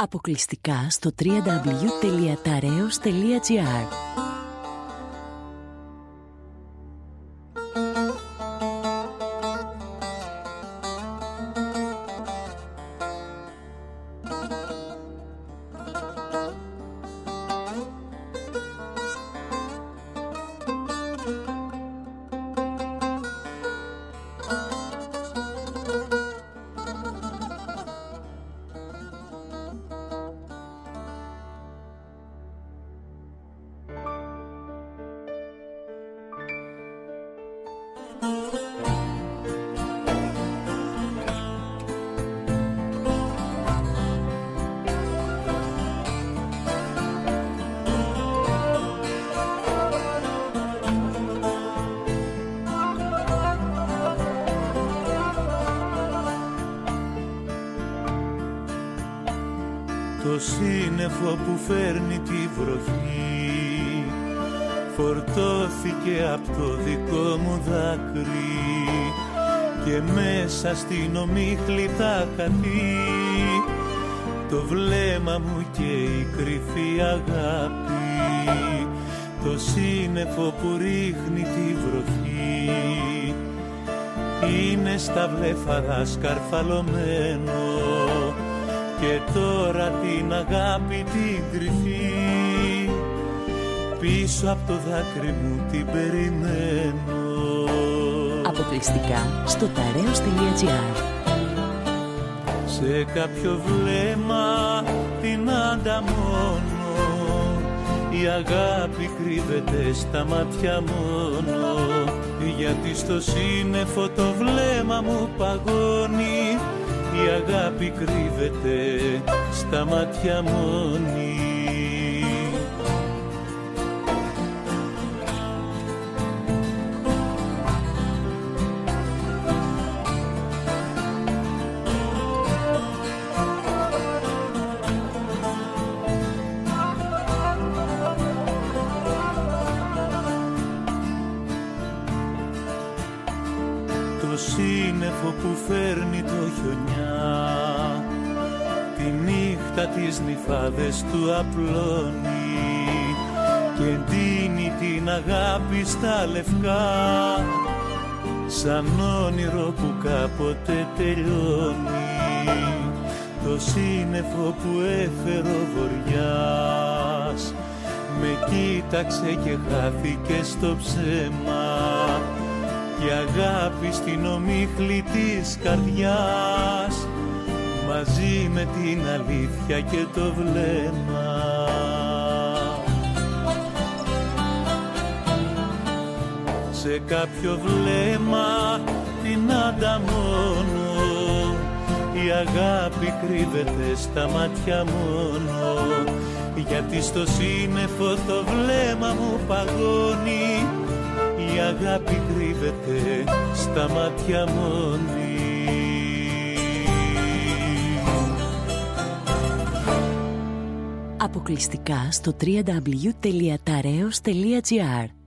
Αποκλειστικά στο www.tareos.gr. Το σύννεφο που φέρνει τη βροχή φορτώθηκε από το δικό μου δάκρυ και μέσα στην ομίχλη θα χαθεί το βλέμμα μου και η κρυφή αγάπη. Το σύννεφο που ρίχνει τη βροχή είναι στα βλέφαρα σκαρφαλωμένο και τώρα την αγάπη την κρυφή πίσω από το δάκρυ μου την περιμένω. Αποκλειστικά στο tareos.gr. Σε κάποιο βλέμμα την ανταμώνω, η αγάπη κρύβεται στα μάτια μόνο, γιατί στο σύννεφο το βλέμμα μου παγώνει, η αγάπη κρύβεται στα μάτια μόνη. Το σύννεφο που φέρνει το χιονιά, τη νύχτα τις νυφάδες του απλώνει και ντύνει την αγάπη στα λευκά, σαν όνειρο που κάποτε τελειώνει. Το σύννεφο που έφερε ο βοριάς με κοίταξε και χάθηκε στο ψέμα, η αγάπη στην ομίχλη της καρδιάς μαζί με την αλήθεια και το βλέμμα. Σε κάποιο βλέμμα την ανταμώνω, η αγάπη κρύβεται στα μάτια μόνο, γιατί στο σύννεφο το βλέμμα μου παγώνει, η αγάπη κρύβεται στα μάτια μόνη. Αποκλειστικά στο www.tareos.gr.